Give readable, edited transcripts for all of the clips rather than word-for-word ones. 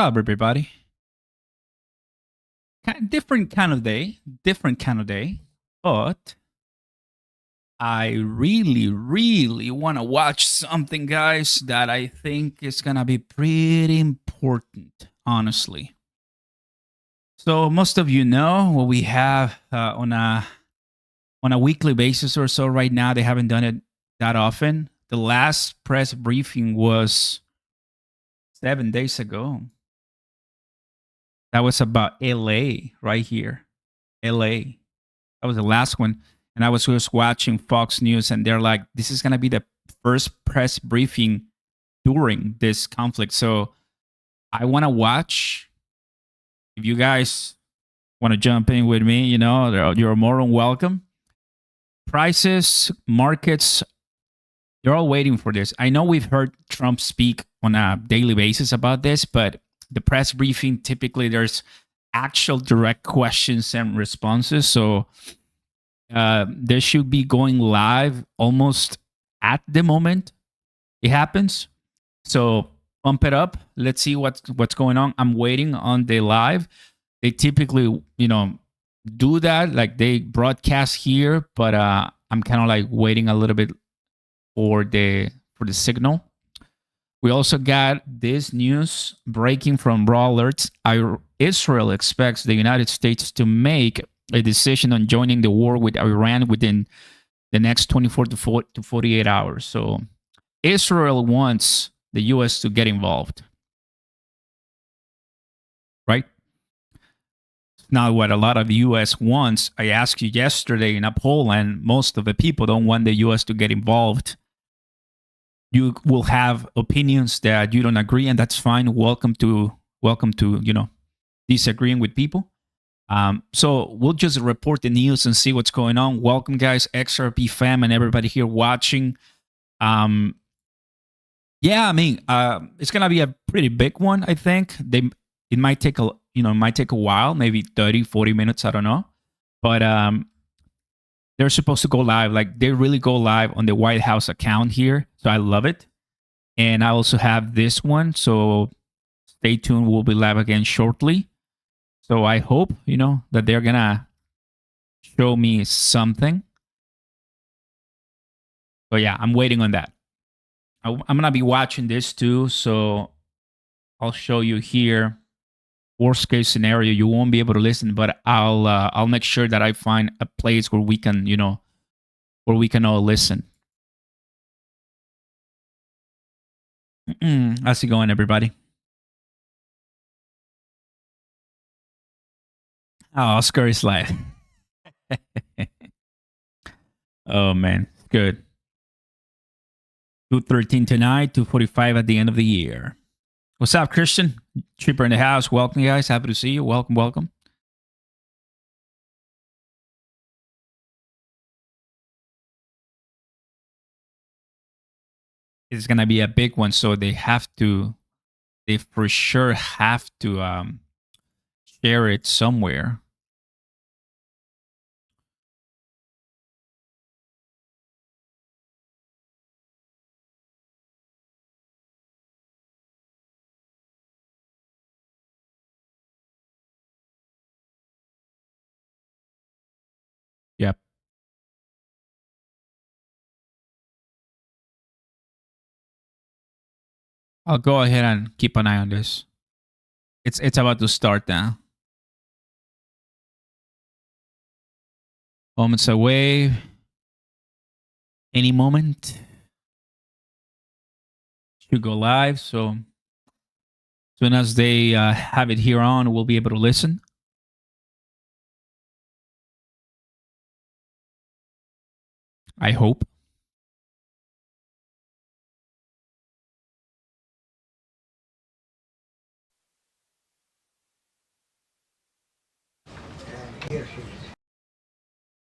up, everybody? Different kind of day, but I really want to watch something, guys, that I think is gonna be pretty important, honestly. So most of you know what we have on a weekly basis or so right now. They haven't done it that often. The last press briefing was 7 days ago. That was about LA right here. LA. That was the last one. And I was just watching Fox News, and they're like, this is going to be the first press briefing during this conflict. So I want to watch. If you guys want to jump in with me, you're more than welcome. Prices, markets, they're all waiting for this. I know we've heard Trump speak on a daily basis about this, but the press briefing, typically there's actual direct questions and responses. So they should be going live almost at the moment it happens. So pump it up. Let's see what's going on. I'm waiting on the live. They typically, do that. Like they broadcast here, but I'm kind of like waiting a little bit for the signal. We also got this news breaking from Raw Alerts. Israel expects the United States to make a decision on joining the war with Iran within the next 24 to 48 hours. So Israel wants the U.S. to get involved, right? Now, what a lot of the U.S. wants, I asked you yesterday in a poll, and most of the people don't want the U.S. to get involved. You will have opinions that you don't agree, and that's fine. Welcome to disagreeing with people. So we'll just report the news and see what's going on. Welcome, guys, XRP fam, and everybody here watching. Yeah, I mean, it's gonna be a pretty big one. I think it might take a while, maybe 30, 40 minutes. I don't know, but they're supposed to go live. Like they really go live on the White House account here. So I love it. And I also have this one. So stay tuned. We'll be live again shortly. So I hope, that they're going to show me something. But yeah, I'm waiting on that. I'm going to be watching this too. So I'll show you here. Worst case scenario, you won't be able to listen, but I'll make sure that I find a place where we can, where we can all listen. How's it going, everybody? Oh, Oscar is live. Oh man, good. 213 tonight, 245 at the end of the year. What's up, Christian? Cheaper in the house. Welcome, guys. Happy to see you. Welcome. It's gonna be a big one, so they for sure have to share it somewhere. Yep. I'll go ahead and keep an eye on this. It's about to start now. Moments away. Any moment. Should go live. So as soon as they have it here on, we'll be able to listen. I hope.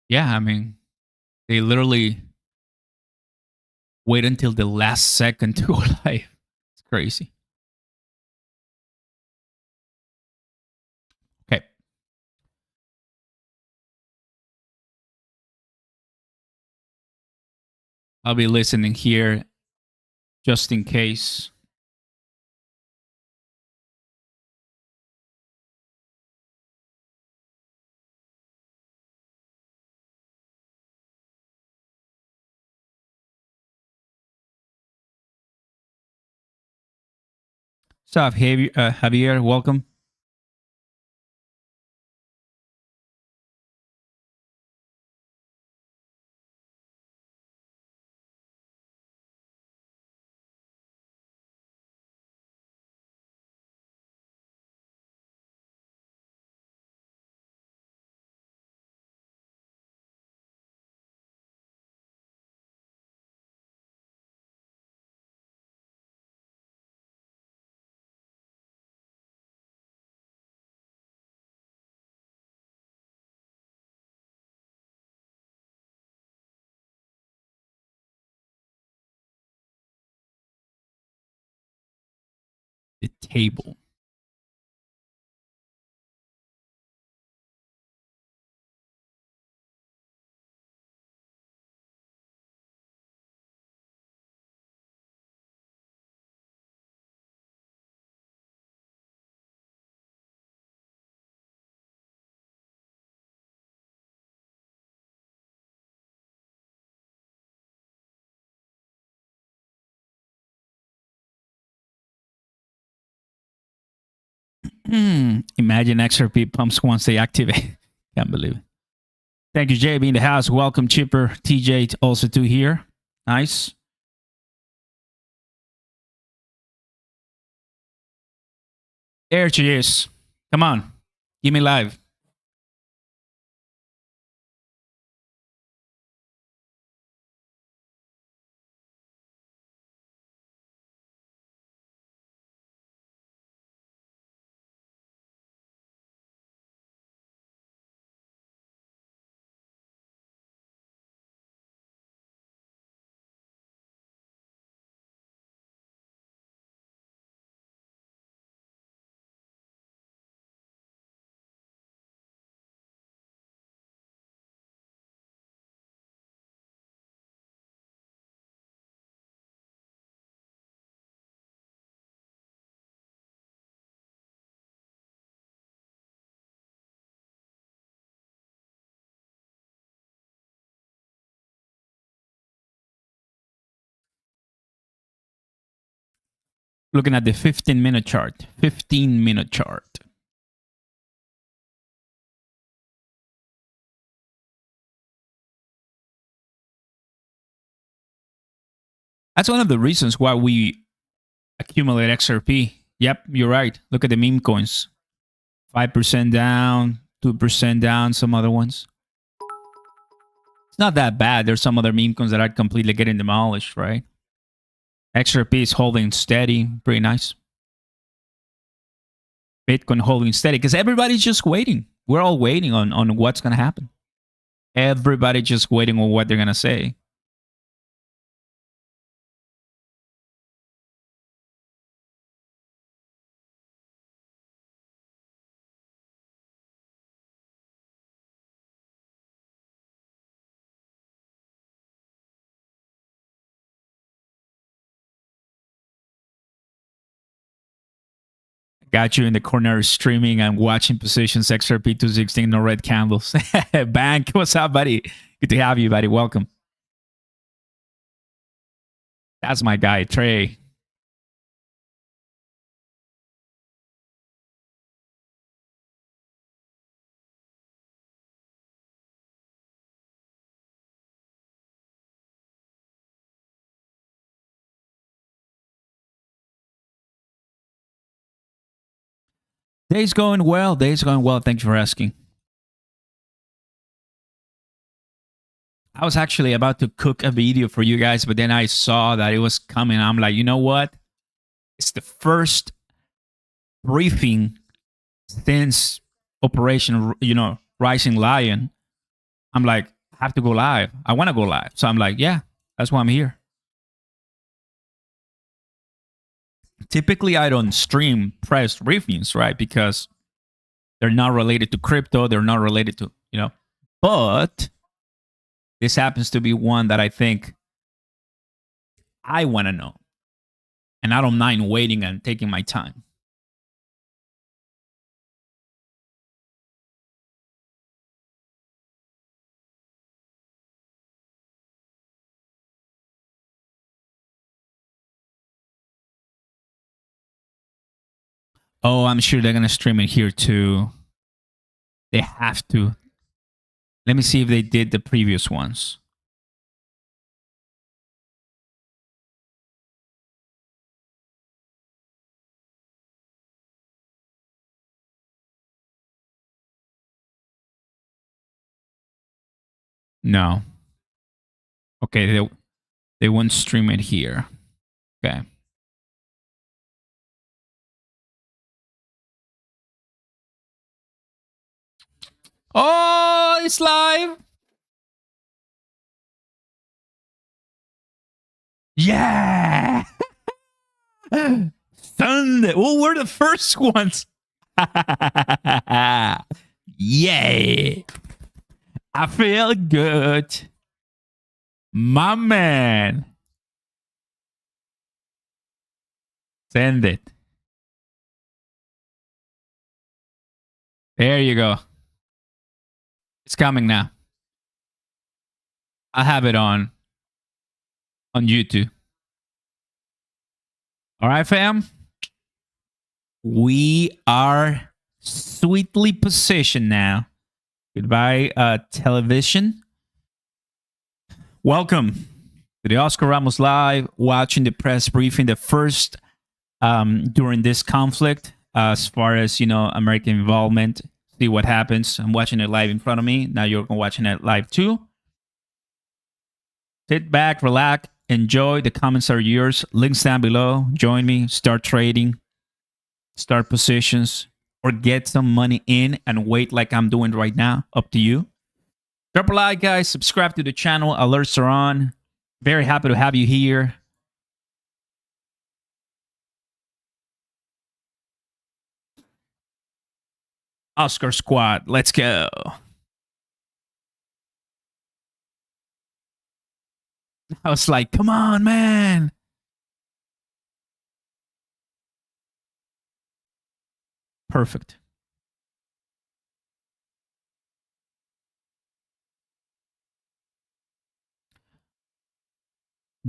Yeah, I mean, they literally wait until the last second to go live. It's crazy. Okay. I'll be listening here just in case. What's up, Javier? Welcome. The table. Imagine XRP pumps once they activate. Can't believe it. Thank you, JB in the house. Welcome, Chipper. TJ also too here. Nice. There she is. Come on. Give me live. Looking at the 15-minute chart. 15-minute chart. That's one of the reasons why we accumulate XRP. Yep, you're right. Look at the meme coins. 5% down, 2% down, some other ones. It's not that bad. There's some other meme coins that are completely getting demolished, right? XRP is holding steady. Pretty nice. Bitcoin holding steady because everybody's just waiting. We're all waiting on what's going to happen. Everybody just waiting on what they're going to say. Got you in the corner streaming and watching positions XRP 216, no red candles. Bank, what's up, buddy? Good to have you, buddy. Welcome. That's my guy, Trey. Day's going well. Day's going well. Thanks for asking. I was actually about to cook a video for you guys, but then I saw that it was coming. I'm like, you know what? It's the first briefing since Operation, Rising Lion. I'm like, I have to go live. I want to go live. So I'm like, yeah, that's why I'm here. Typically, I don't stream press briefings, right? Because they're not related to crypto. They're not related to, but this happens to be one that I think I want to know. And I don't mind waiting and taking my time. Oh, I'm sure they're gonna stream it here too. They have to. Let me see if they did the previous ones. No. Okay, they won't stream it here. Okay. Oh, it's live. Yeah. Sunday. Well, we're the first ones. Yay. I feel good. My man. Send it. There you go. It's coming now. I have it on YouTube. All right, fam. We are sweetly positioned now. Goodbye, television. Welcome to the Oscar Ramos Live, watching the press briefing, the first during this conflict, as far as, American involvement. See what happens. I'm watching it live in front of me. Now you're watching it live too. Sit back, relax, enjoy. The comments are yours. Links down below. Join me. Start trading. Start positions. Or get some money in and wait like I'm doing right now. Up to you. Drop a like, guys. Subscribe to the channel. Alerts are on. Very happy to have you here. Oscar Squad. Let's go. I was like, come on, man. Perfect.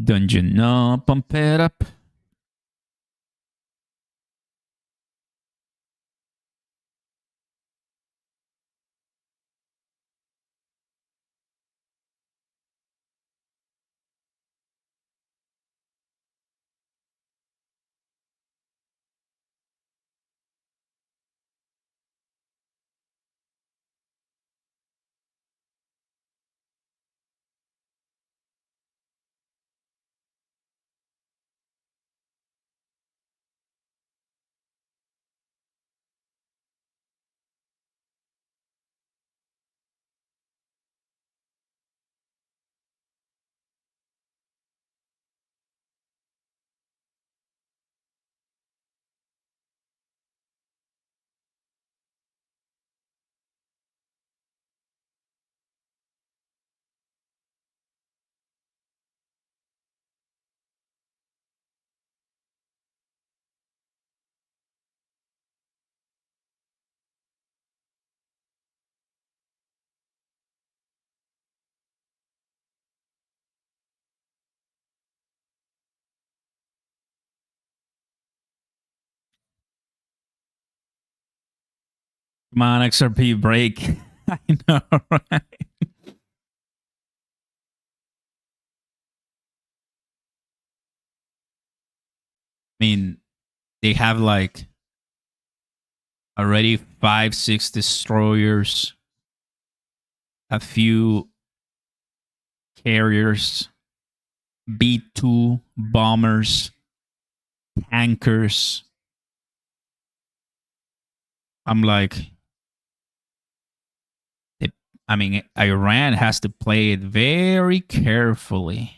Dungeon. No, pump it up. Come on, XRP break. I know, right? I mean, they have like already 5-6 destroyers, a few carriers, B2 bombers, tankers. I'm like, Iran has to play it very carefully.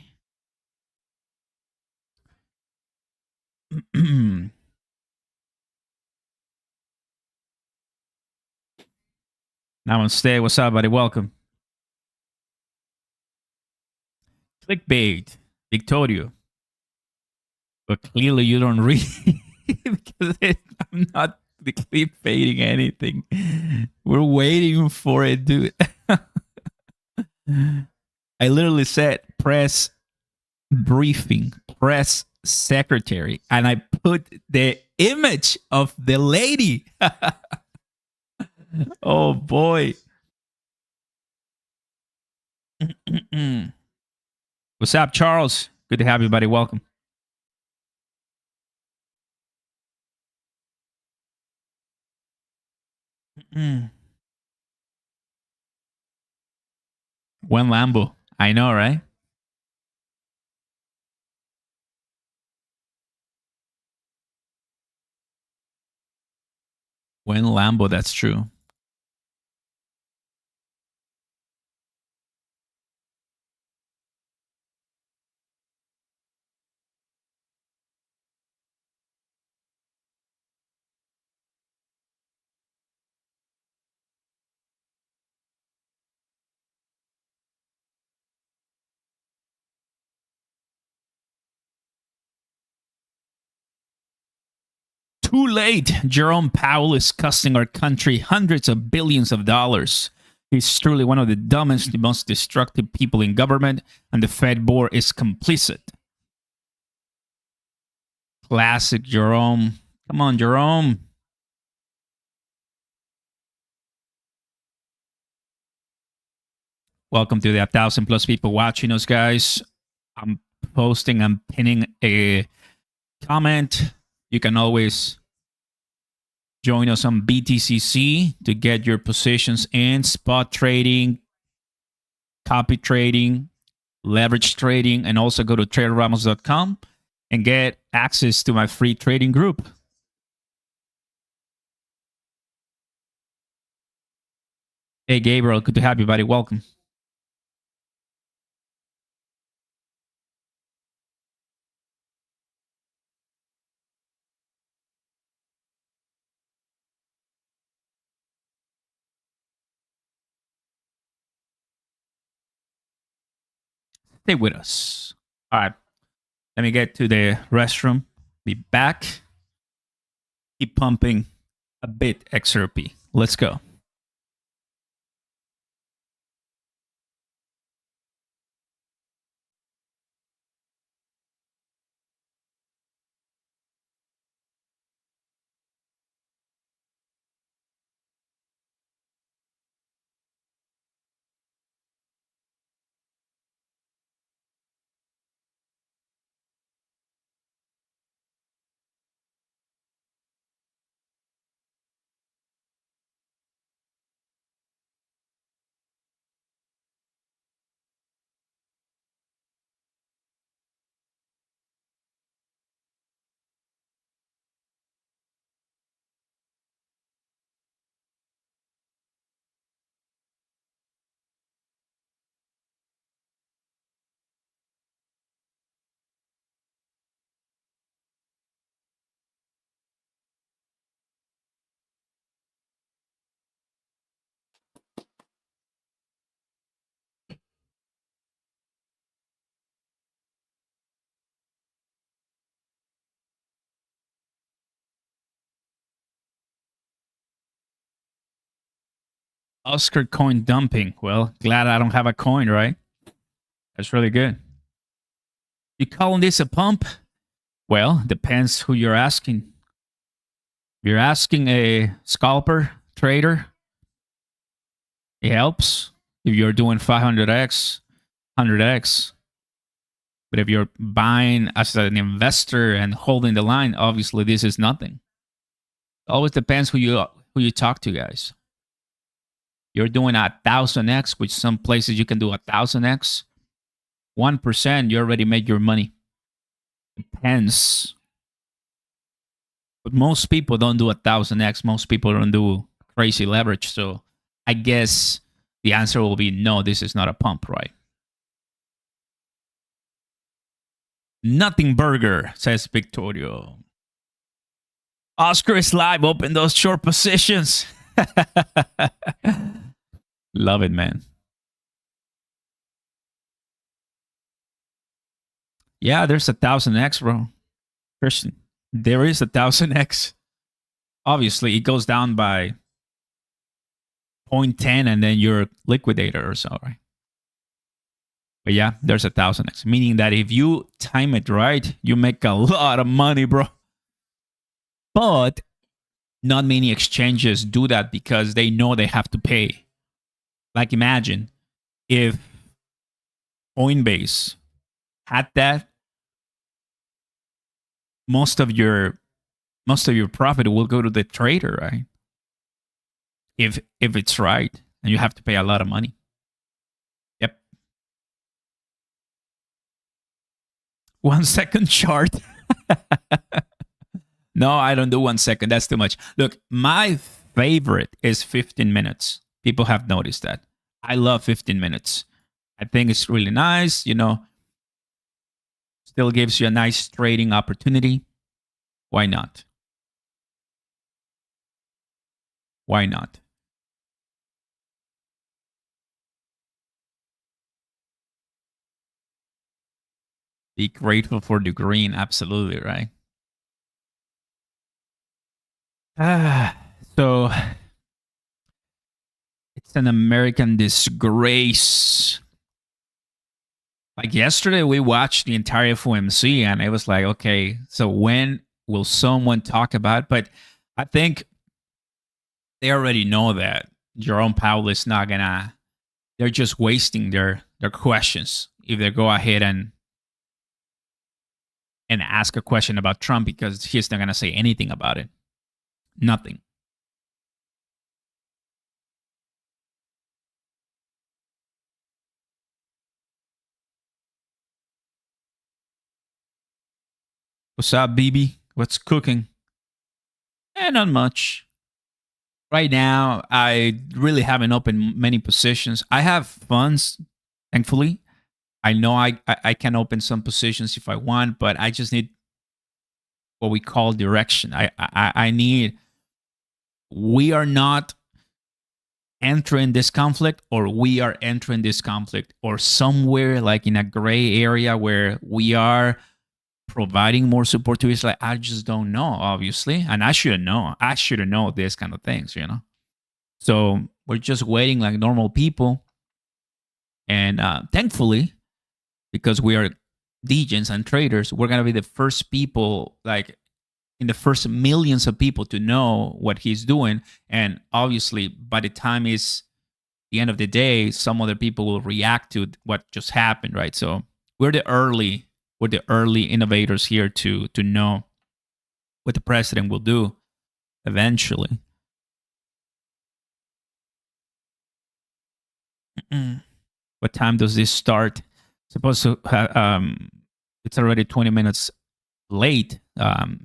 Namaste. What's up, buddy? Welcome. Clickbait, Victorio. But clearly you don't read because I'm not clickbaiting anything. We're waiting for it, dude. I literally said press briefing, press secretary, and I put the image of the lady. Oh boy. What's up, Charles? Good to have you, buddy. Welcome. When Lambo. I know, right? When Lambo, that's true. Too late. Jerome Powell is costing our country hundreds of billions of dollars. He's truly one of the dumbest, the most destructive people in government, and the Fed board is complicit. Classic Jerome. Come on, Jerome. Welcome to the 1,000 plus people watching us, guys. I'm pinning a comment. You can always join us on BTCC to get your positions in spot trading, copy trading, leverage trading, and also go to traderramos.com and get access to my free trading group. Hey, Gabriel, good to have you, buddy. Welcome. Stay with us. All right. Let me get to the restroom. Be back. Keep pumping a bit XRP. Let's go. Oscar coin dumping. Well, glad I don't have a coin, right? That's really good. You calling this a pump? Well, depends who you're asking. If you're asking a scalper trader, it helps. If you're doing 500x, 100x. But if you're buying as an investor and holding the line, obviously this is nothing. It always depends who you talk to, guys. You're doing 1,000x, which some places you can do 1,000x. 1%, you already made your money. Depends. But most people don't do 1,000x. Most people don't do crazy leverage. So I guess the answer will be no, this is not a pump, right? Nothing burger, says Victorio. Oscar is live. Open those short positions. Love it, man. Yeah, there's 1,000x, bro. Christian, there is 1,000x. Obviously, it goes down by 0.10 and then you're liquidator or so, right? But yeah, there's 1,000x, meaning that if you time it right, you make a lot of money, bro. But not many exchanges do that because they know they have to pay. Like imagine if Coinbase had that, most of your profit will go to the trader, right? If it's right, and you have to pay a lot of money. Yep. 1 second chart. No, I don't do 1 second. That's too much. Look, my favorite is 15 minutes. People have noticed that. I love 15 minutes. I think it's really nice, still gives you a nice trading opportunity. Why not? Why not? Be grateful for the green. Absolutely, right? So it's an American disgrace. Like yesterday, we watched the entire FOMC, and it was like, okay, so when will someone talk about it? But I think they already know that Jerome Powell is not gonna. They're just wasting their questions if they go ahead and ask a question about Trump, because he's not gonna say anything about it. Nothing. What's up, BB? What's cooking? Not much. Right now, I really haven't opened many positions. I have funds, thankfully. I know I can open some positions if I want, but I just need what we call direction. I need. We are not entering this conflict, or we are entering this conflict, or somewhere like in a gray area where we are providing more support to Israel. I just don't know, obviously, and I should know. I should know this kind of things, So we're just waiting like normal people, and thankfully, because we are degens and traders, we're gonna be the first people, like in the first millions of people, to know what he's doing. And obviously, by the time it's the end of the day, some other people will react to what just happened, right? So we're the early innovators here to know what the president will do eventually. What time does this start? Supposed to it's already 20 minutes late.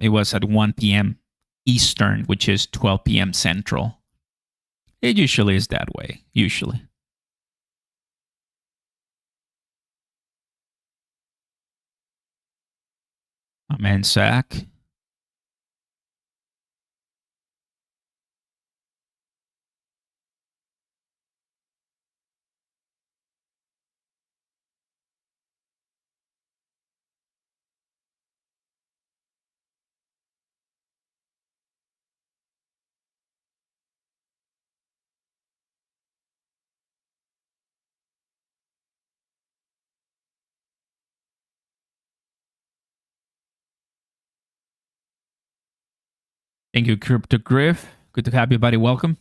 It was at 1 p.m. Eastern, which is 12 p.m. Central. It usually is that way. Usually. Amen, Zach. Thank you, Crypto Griff. Good to have you, buddy. Welcome.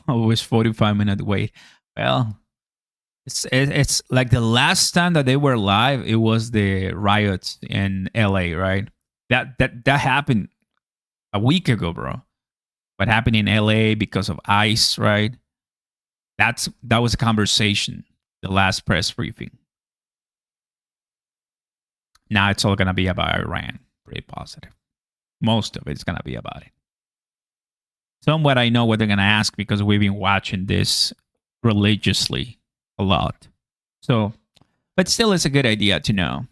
Always 45-minute wait. Well, it's like the last time that they were live, it was the riots in LA, right? That happened a week ago, bro. What happened in LA because of ICE, right? That was a conversation, the last press briefing. Now it's all gonna be about Iran. Pretty positive. Most of it's gonna be about it. Somewhat I know what they're gonna ask because we've been watching this religiously a lot. So, but still, it's a good idea to know.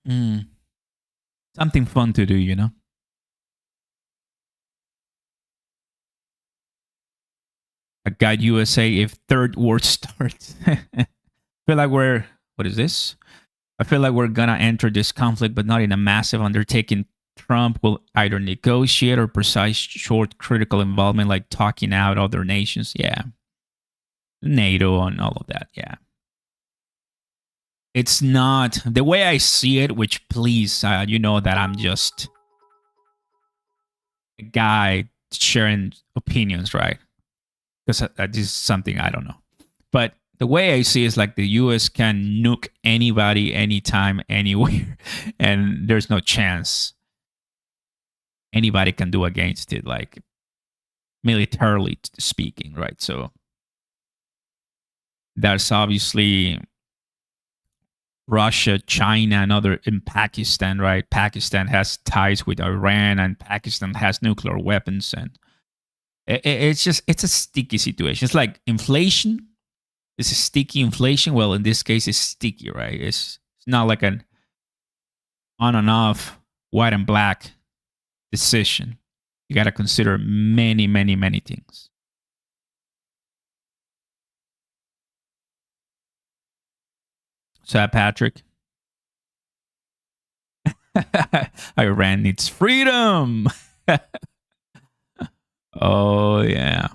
Mm. Something fun to do. A guide USA if third war starts. I feel like what is this? I feel like we're gonna enter this conflict, but not in a massive undertaking Trump will either negotiate or precise short critical involvement, like talking out other nations. Yeah. NATO and all of that. Yeah. It's not the way I see it, which please, you know that I'm just a guy sharing opinions, right? Because this is something I don't know. But the way I see it is like the US can nuke anybody, anytime, anywhere, and there's no chance anybody can do against it, like militarily speaking, right? So that's obviously Russia, China, and other in Pakistan, right? Pakistan has ties with Iran, and Pakistan has nuclear weapons, and it's a sticky situation. It's like inflation. This is sticky inflation. Well, in this case, it's sticky, right? It's not like an on and off, white and black decision. You got to consider many, many, many things. So, Patrick, Iran needs freedom. Oh yeah.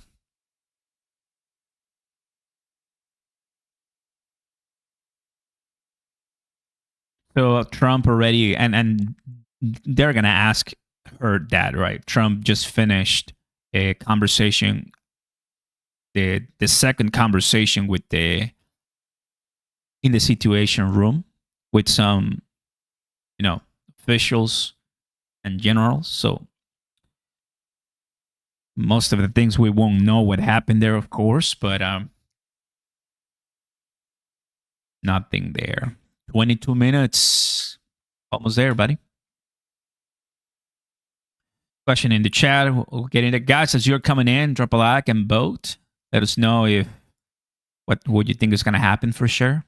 So Trump already and they're gonna ask her that, right? Trump just finished a conversation, the second conversation with the in the situation room with some, you know, officials and generals. So most of the things we won't know what happened there, of course, but nothing there. 22 minutes, almost there, buddy. Question in the chat. We'll get into guys as you're coming in. Drop a like and vote. Let us know if what you think is going to happen for sure.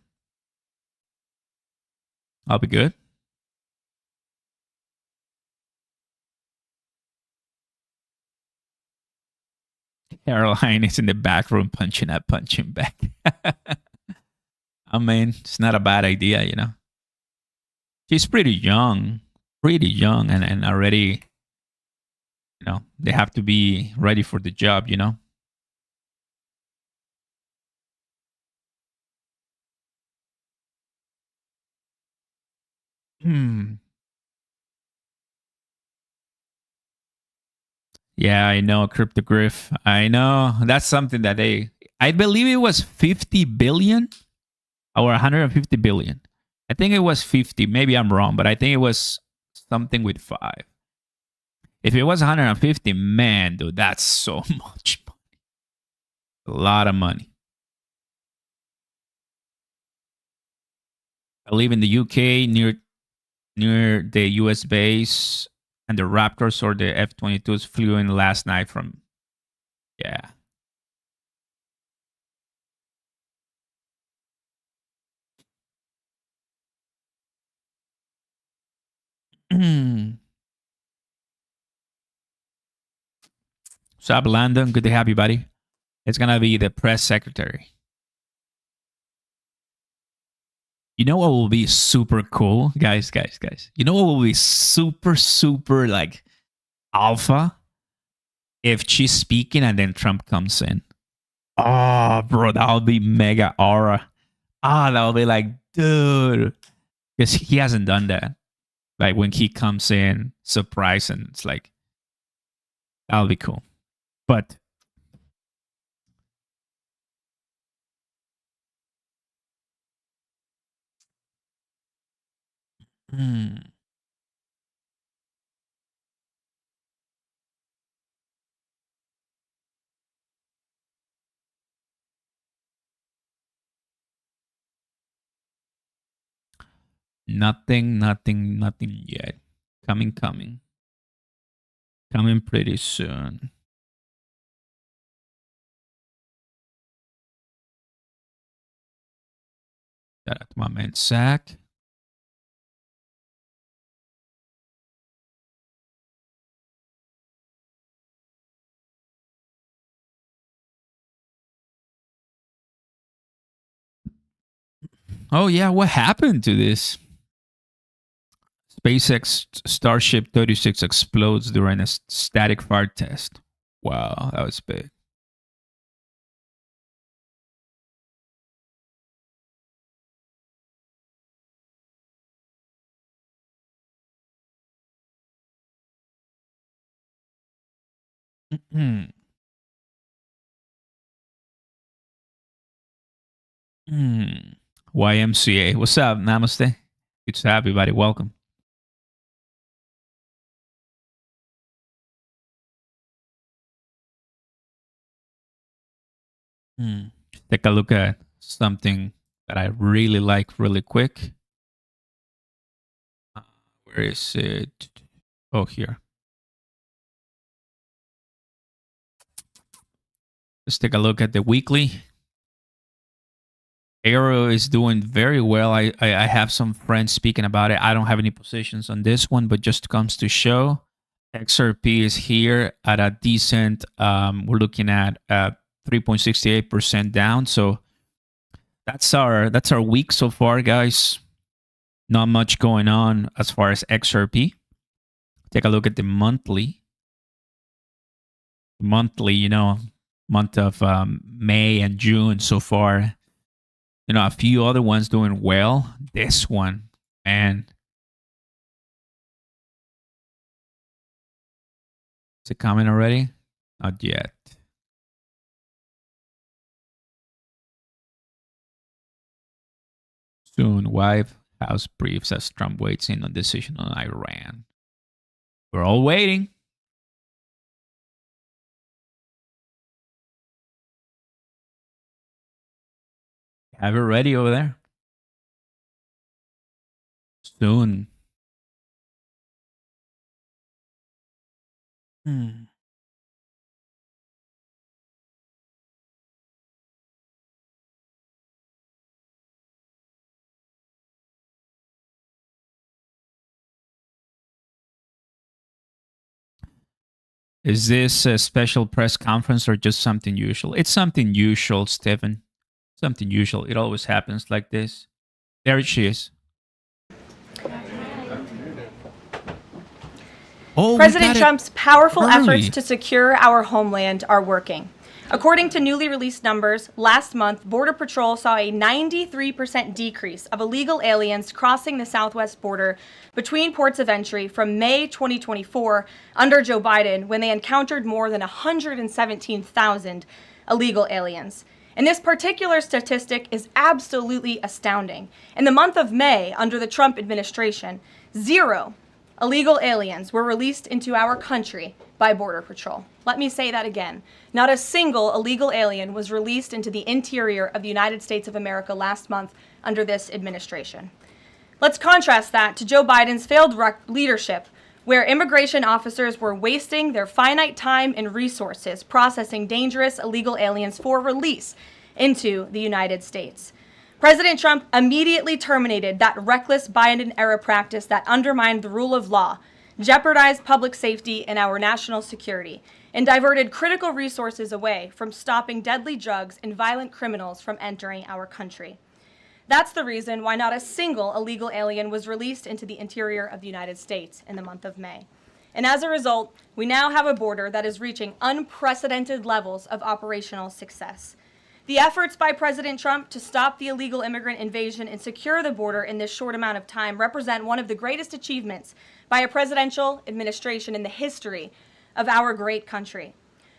I'll be good. Caroline is in the back room punching up, punching back. I mean, it's not a bad idea, you know. She's pretty young, and already, you know, they have to be ready for the job, you know. Hmm. Yeah, I know, cryptogriff. I know that's something that I believe it was 50 billion or 150 billion. I think it was 50. Maybe I'm wrong, but I think it was something with five. If it was 150, man, dude, that's so much money. A lot of money. I live in the UK near the US base, and the Raptors or the F-22s flew in last night from, yeah. Sup, Landon? Good to have you, buddy. It's gonna be the press secretary. You know what will be super cool, guys? You know what will be super, super like alpha if she's speaking and then Trump comes in. Oh, bro, that'll be mega aura. Ah, that'll be like, dude, because he hasn't done that. Like when he comes in, surprise, and it's like that'll be cool. But hmm, nothing yet. Coming pretty soon. Shout out to my man Zach. Oh yeah, what happened to this? SpaceX Starship 36 explodes during a static fire test. Wow, that was big. Mm-hmm. Mm. YMCA. What's up? Namaste. Good to have everybody. Welcome. Mm. Take a look at something that I really like really quick. Uh, where is it? Oh, here. Let's take a look at the weekly. Aero is doing very well. I have some friends speaking about it. I don't have any positions on this one, but just comes to show XRP is here at a decent. We're looking at 3.68% down. So that's our week so far, guys. Not much going on as far as XRP. Take a look at the monthly. Monthly, month of May and June so far. A few other ones doing well. This one, man. Is it coming already? Not yet. Soon, White House briefs as Trump waits in on decision on Iran. We're all waiting. Have it ready over there. Soon. Hmm. Is this a special press conference or just something usual? It's something usual, Stephen. Something usual. It always happens like this. There she is. Oh, President Trump's powerful early. efforts to secure our homeland are working. According to newly released numbers, last month, Border Patrol saw a 93% decrease of illegal aliens crossing the southwest border between ports of entry from May 2024 under Joe Biden, when they encountered more than 117,000 illegal aliens. And this particular statistic is absolutely astounding. In the month of May, under the Trump administration, 0 illegal aliens were released into our country by Border Patrol. Let me say that again. Not a single illegal alien was released into the interior of the United States of America last month under this administration. Let's contrast that to Joe Biden's failed leadership, where immigration officers were wasting their finite time and resources processing dangerous illegal aliens for release into the United States. President Trump immediately terminated that reckless Biden-era practice that undermined the rule of law, jeopardized public safety and our national security, and diverted critical resources away from stopping deadly drugs and violent criminals from entering our country. That's the reason why not a single illegal alien was released into the interior of the United States in the month of May. And as a result, we now have a border that is reaching unprecedented levels of operational success. The efforts by President Trump to stop the illegal immigrant invasion and secure the border in this short amount of time represent one of the greatest achievements by a presidential administration in the history of our great country.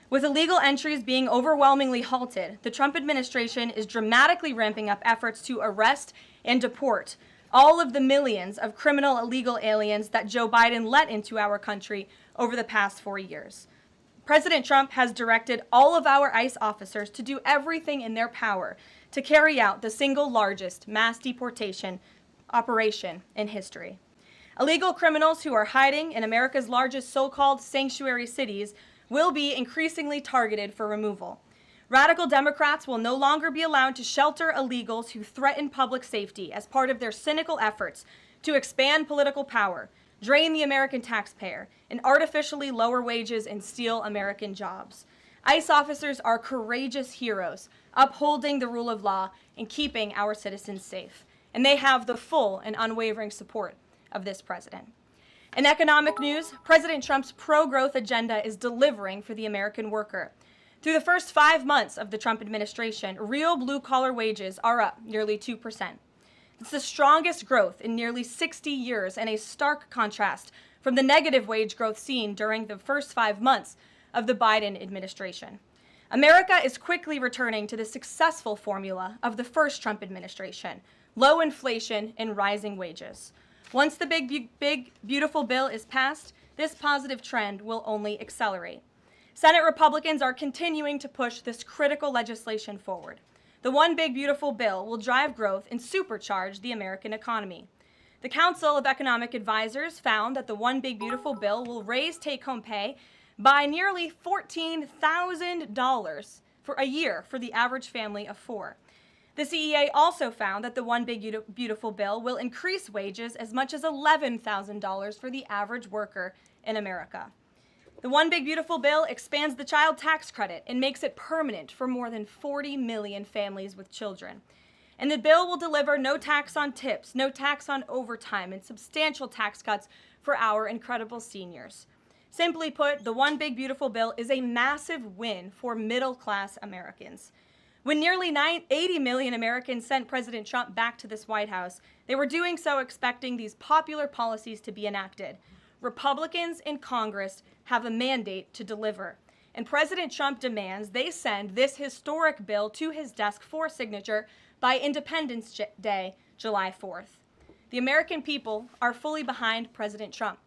With illegal entries being overwhelmingly halted, the Trump administration is dramatically ramping up efforts to arrest and deport all of the millions of criminal illegal aliens that Joe Biden let into our country over the past 4 years. President Trump has directed all of our ICE officers to do everything in their power to carry out the single largest mass deportation operation in history. Illegal criminals who are hiding in America's largest so-called sanctuary cities will be increasingly targeted for removal. Radical Democrats will no longer be allowed to shelter illegals who threaten public safety as part of their cynical efforts to expand political power, drain the American taxpayer, and artificially lower wages and steal American jobs. ICE officers are courageous heroes, upholding the rule of law and keeping our citizens safe. And they have the full and unwavering support of this president. In economic news, President Trump's pro-growth agenda is delivering for the American worker. Through the first 5 months of the Trump administration, real blue-collar wages are up nearly 2%. It's the strongest growth in nearly 60 years and a stark contrast from the negative wage growth seen during the first 5 months of the Biden administration. America is quickly returning to the successful formula of the first Trump administration: low inflation and rising wages. Once the big, beautiful bill is passed, this positive trend will only accelerate. Senate Republicans are continuing to push this critical legislation forward. The One Big Beautiful Bill will drive growth and supercharge the American economy. The Council of Economic Advisors found that the One Big Beautiful Bill will raise take-home pay by nearly $14,000 for a year for the average family of 4. The CEA also found that the One Big Beautiful Bill will increase wages as much as $11,000 for the average worker in America. The One Big Beautiful Bill expands the child tax credit and makes it permanent for more than 40 million families with children. And the bill will deliver no tax on tips, no tax on overtime, and substantial tax cuts for our incredible seniors. Simply put, the One Big Beautiful Bill is a massive win for middle-class Americans. When nearly 80 million Americans sent President Trump back to this White House, they were doing so expecting these popular policies to be enacted. Republicans in Congress have a mandate to deliver, and President Trump demands they send this historic bill to his desk for signature by Independence Day, July 4th. The American people are fully behind President Trump.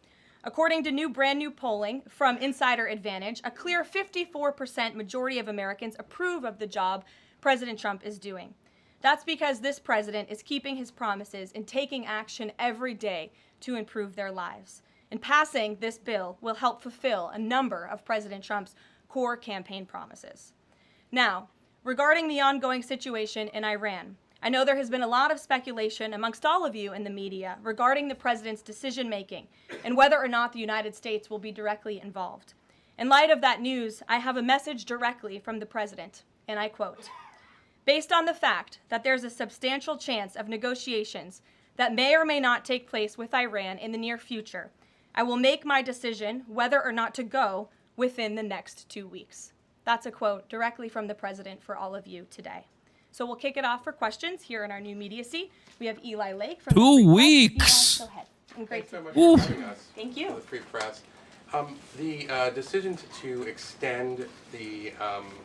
According to brand new polling from Insider Advantage, a clear 54% majority of Americans approve of the job President Trump is doing. That's because this president is keeping his promises and taking action every day to improve their lives. And passing this bill will help fulfill a number of President Trump's core campaign promises. Now, regarding the ongoing situation in Iran, I know there has been a lot of speculation amongst all of you in the media regarding the president's decision-making and whether or not the United States will be directly involved. In light of that news, I have a message directly from the president, and I quote, "Based on the fact that there's a substantial chance of negotiations that may or may not take place with Iran in the near future, I will make my decision whether or not to go within the next 2 weeks." That's a quote directly from the president for all of you today. So we'll kick it off for questions here in our new media seat. We have Eli Lake from 2 the weeks. Eli, go ahead. And great. Thanks so much for having us. Thank you. For the Free Press. The decision to extend the,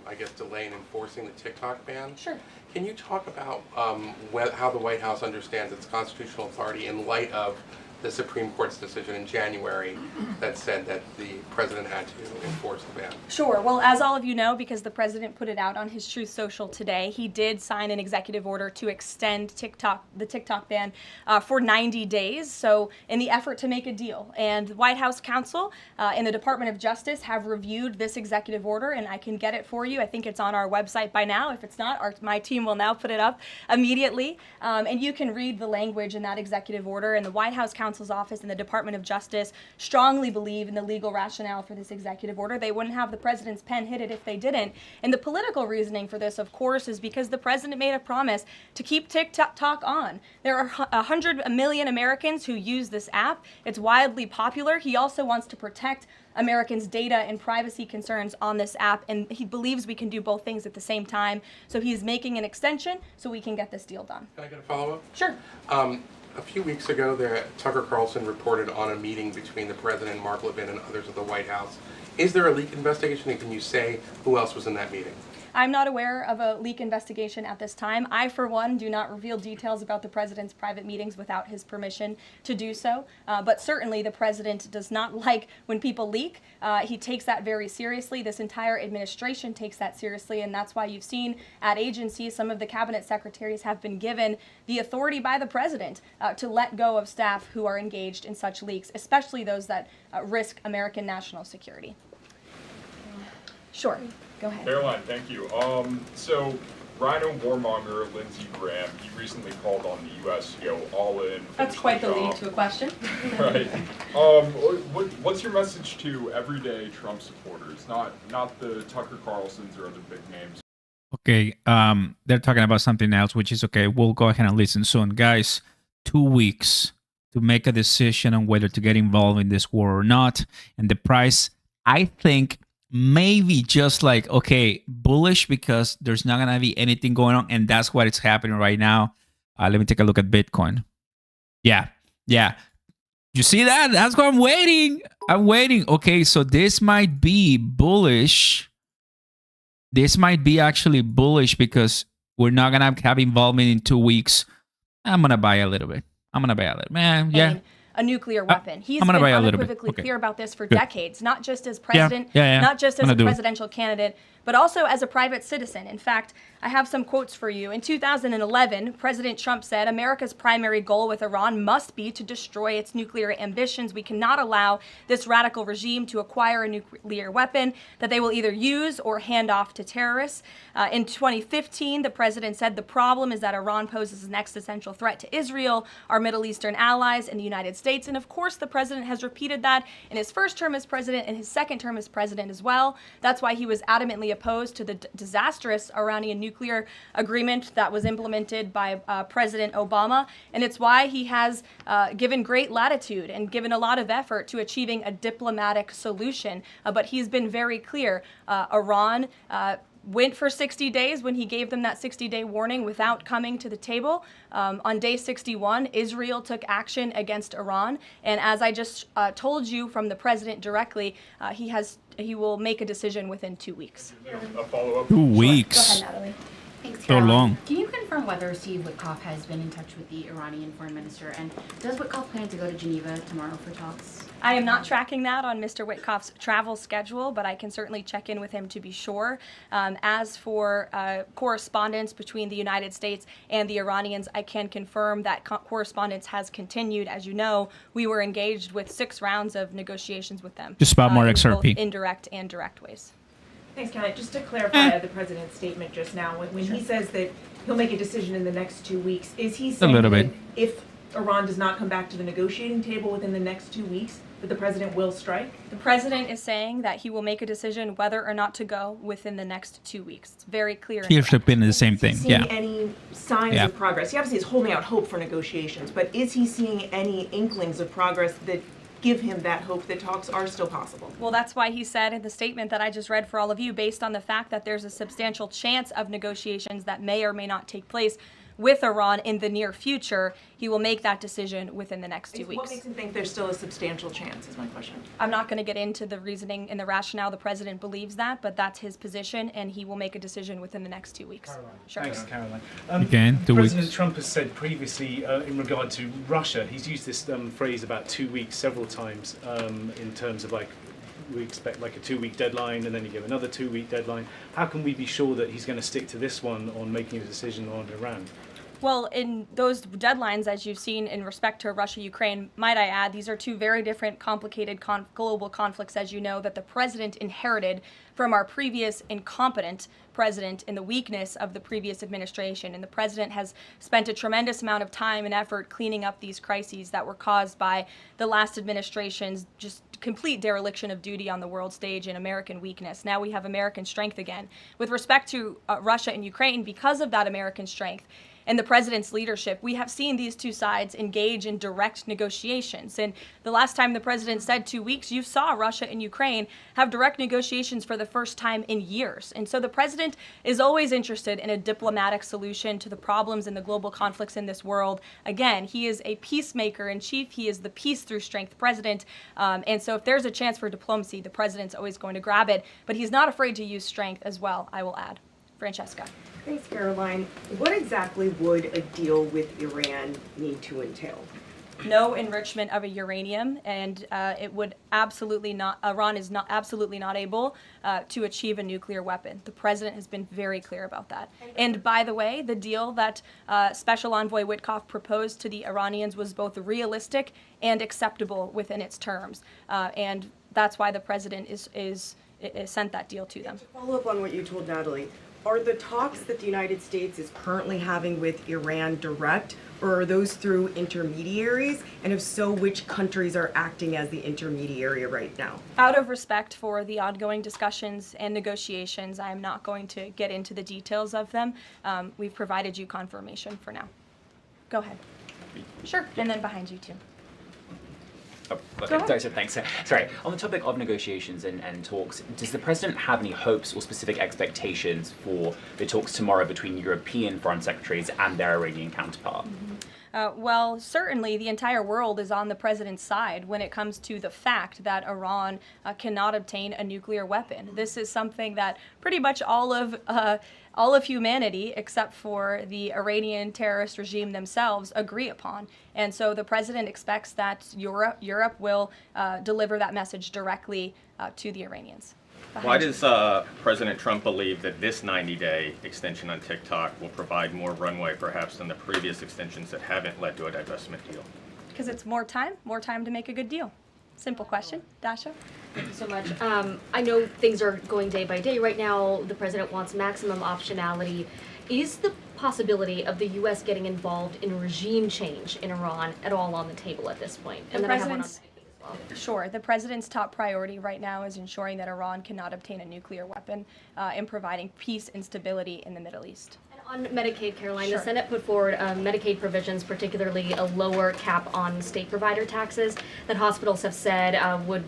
I guess, delay in enforcing the TikTok ban. Sure. Can you talk about how the White House understands its constitutional authority in light of the Supreme Court's decision in January that said that the president had to enforce the ban? Sure. Well, as all of you know, because the president put it out on his Truth Social today, he did sign an executive order to extend the TikTok ban for 90 days. So in the effort to make a deal. And the White House counsel and the Department of Justice have reviewed this executive order, and I can get it for you. I think it's on our website by now. If it's not, my team will now put it up immediately. And you can read the language in that executive order. And the White House counsel's office and the Department of Justice strongly believe in the legal rationale for this executive order. They wouldn't have the president's pen hit it if they didn't. And the political reasoning for this, of course, is because the president made a promise to keep TikTok on. There are 100 million Americans who use this app. It's wildly popular. He also wants to protect Americans' data and privacy concerns on this app, and he believes we can do both things at the same time. So he's making an extension so we can get this deal done. Can I get a follow-up? Sure. A few weeks ago, Tucker Carlson reported on a meeting between the president and Mark Levin and others at the White House. Is there a leak investigation, and can you say who else was in that meeting? I'm not aware of a leak investigation at this time. I, for one, do not reveal details about the president's private meetings without his permission to do so. But certainly the president does not like when people leak. He takes that very seriously. This entire administration takes that seriously, and that's why you've seen at agencies some of the cabinet secretaries have been given the authority by the president to let go of staff who are engaged in such leaks, especially those that risk American national security. Sure. Go ahead. Caroline, thank you. So, Rhino warmonger Lindsey Graham, he recently called on the U.S. to go all in. That's quite the lead to a question. Right. What's your message to everyday Trump supporters, not the Tucker Carlsons or other big names? Okay, they're talking about something else, which is okay. We'll go ahead and listen soon. Guys, 2 weeks. to make a decision on whether to get involved in this war or not. And the price, I think, maybe just like, okay, bullish because there's not going to be anything going on. And that's what is happening right now. Let me take a look at Bitcoin. Yeah. You see that? That's what I'm waiting. Okay, so this might be bullish. This might be actually bullish because we're not going to have involvement in 2 weeks. I'm going to buy a little bit. Man, yeah. A nuclear weapon. He's I'm gonna been buy a little bit. unequivocally Okay. clear about this for Good. decades, not just as president, Yeah. not just as I'm a gonna do it. presidential candidate, but also as a private citizen. In fact, I have some quotes for you. In 2011, President Trump said, America's primary goal with Iran must be to destroy its nuclear ambitions. We cannot allow this radical regime to acquire a nuclear weapon that they will either use or hand off to terrorists. In 2015, the president said the problem is that Iran poses an existential threat to Israel, our Middle Eastern allies, and the United States. And of course, the president has repeated that in his first term as president and his second term as president as well. That's why he was adamantly opposed to the disastrous Iranian nuclear agreement that was implemented by President Obama. And it's why he has given great latitude and given a lot of effort to achieving a diplomatic solution. But he's been very clear. Iran went for 60 days when he gave them that 60-day warning without coming to the table. On day 61, Israel took action against Iran. And as I just told you from the president directly, he will make a decision within 2 weeks. A follow-up. 2 weeks. Go ahead, Natalie. Thanks, So Caroline. long. Can you confirm whether Steve Witkoff has been in touch with the Iranian foreign minister? And does Witkoff plan to go to Geneva tomorrow for talks? I am not tracking that on Mr. Witkoff's travel schedule, but I can certainly check in with him to be sure. As for correspondence between the United States and the Iranians, I can confirm that correspondence has continued. As you know, we were engaged with 6 rounds of negotiations with them. Just about more in XRP. both indirect and direct ways. Thanks, Kelly. Just to clarify the president's statement just now, when he says that he'll make a decision in the next 2 weeks, is he saying little that bit. if Iran does not come back to the negotiating table within the next 2 weeks, that the president will strike? The president is saying that he will make a decision whether or not to go within the next 2 weeks. It's very clear. He should have been the same thing. Seeing Yeah. any signs Yeah. of progress? He obviously is holding out hope for negotiations, but is he seeing any inklings of progress that give him that hope that talks are still possible? Well, that's why he said in the statement that I just read for all of you, based on the fact that there's a substantial chance of negotiations that may or may not take place with Iran in the near future, he will make that decision within the next 2 What weeks. makes him think there's still a substantial chance, is my question. I'm not going to get into the reasoning and the rationale the president believes that, but that's his position, and he will make a decision within the next 2 weeks. Sure. Thanks, Caroline. Again, 2 weeks. President Trump has said previously in regard to Russia, he's used this phrase about 2 weeks several times in terms of like, we expect like a 2-week deadline and then you give another 2-week deadline. How can we be sure that he's going to stick to this one on making a decision on Iran? Well, in those deadlines, as you've seen in respect to Russia, Ukraine, might I add, these are 2 very different, complicated global conflicts, as you know, that the president inherited from our previous incompetent president in the weakness of the previous administration. And the president has spent a tremendous amount of time and effort cleaning up these crises that were caused by the last administration's just complete dereliction of duty on the world stage and American weakness. Now we have American strength again. With respect to Russia and Ukraine, because of that American strength, and the president's leadership, we have seen these 2 sides engage in direct negotiations. And the last time the president said 2 weeks, you saw Russia and Ukraine have direct negotiations for the first time in years. And so the president is always interested in a diplomatic solution to the problems and the global conflicts in this world. Again, he is a peacemaker in chief. He is the peace through strength president. And so if there's a chance for diplomacy, the president's always going to grab it. But he's not afraid to use strength as well, I will add. Francesca. Thanks, Caroline. What exactly would a deal with Iran need to entail? No enrichment of a uranium, and it would absolutely not. Iran is not absolutely not able to achieve a nuclear weapon. The president has been very clear about that. And by the way, the deal that Special Envoy Witkoff proposed to the Iranians was both realistic and acceptable within its terms, and that's why the president is sent that deal to them. To follow up on what you told Natalie, are the talks that the United States is currently having with Iran direct, or are those through intermediaries? And if so, which countries are acting as the intermediary right now? Out of respect for the ongoing discussions and negotiations, I am not going to get into the details of them. We've provided you confirmation for now. Go ahead. Sure, and then behind you too. Go ahead. So thanks. Sorry. On the topic of negotiations and talks, does the president have any hopes or specific expectations for the talks tomorrow between European foreign secretaries and their Iranian counterpart? Well, certainly the entire world is on the president's side when it comes to the fact that Iran cannot obtain a nuclear weapon. This is something that pretty much all of humanity, except for the Iranian terrorist regime themselves, agree upon. And so the president expects that Europe will deliver that message directly to the Iranians. Why does President Trump believe that this 90-day extension on TikTok will provide more runway perhaps than the previous extensions that haven't led to a divestment deal? Because it's more time to make a good deal. Simple question. Dasha? Thank you so much. I know things are going day by day. Right now, the president wants maximum optionality. Is the possibility of the U.S. getting involved in regime change in Iran at all on the table at this point? And then I have one on banking as well. Sure. The president's top priority right now is ensuring that Iran cannot obtain a nuclear weapon and providing peace and stability in the Middle East. On Medicaid, Caroline, Sure. The Senate put forward Medicaid provisions, particularly a lower cap on state provider taxes that hospitals have said would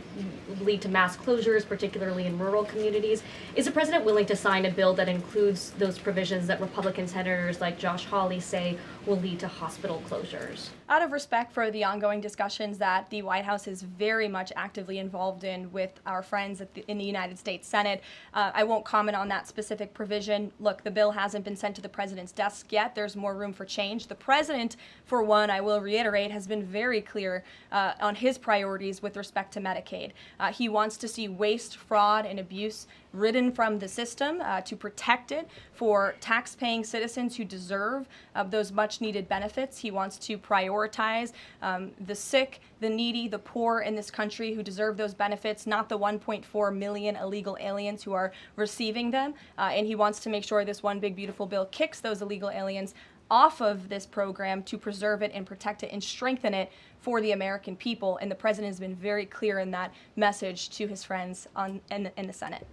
lead to mass closures, particularly in rural communities. Is the president willing to sign a bill that includes those provisions that Republican senators like Josh Hawley say will lead to hospital closures? Out of respect for the ongoing discussions that the White House is very much actively involved in with our friends in the United States Senate, I won't comment on that specific provision. Look, the bill hasn't been sent to the president's desk yet. There's more room for change. The president, for one, I will reiterate, has been very clear on his priorities with respect to Medicaid. He wants to see waste, fraud, and abuse ridden from the system to protect it for tax-paying citizens who deserve those much-needed benefits. He wants to prioritize the sick, the needy, the poor in this country who deserve those benefits, not the 1.4 million illegal aliens who are receiving them. And he wants to make sure this one big beautiful bill kicks those illegal aliens off of this program to preserve it and protect it and strengthen it for the American people. And the president has been very clear in that message to his friends in the Senate.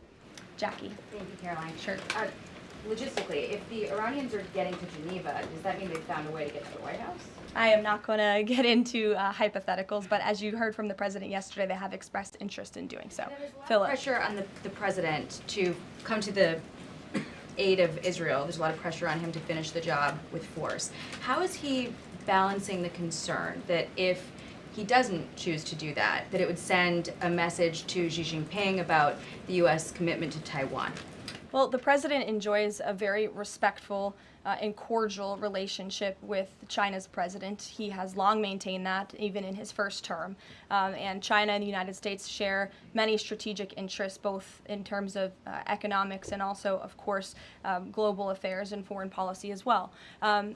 Jackie. Thank you, Caroline. Sure. Logistically, if the Iranians are getting to Geneva, does that mean they've found a way to get to the White House? I am not going to get into hypotheticals, but as you heard from the president yesterday, they have expressed interest in doing so. There's a lot of Philip. Pressure on the president to come to the aid of Israel. There's a lot of pressure on him to finish the job with force. How is he balancing the concern that if he doesn't choose to do that, that it would send a message to Xi Jinping about the U.S. commitment to Taiwan? Well, the president enjoys a very respectful and cordial relationship with China's president. He has long maintained that, even in his first term. And China and the United States share many strategic interests, both in terms of economics and also, of course, global affairs and foreign policy as well.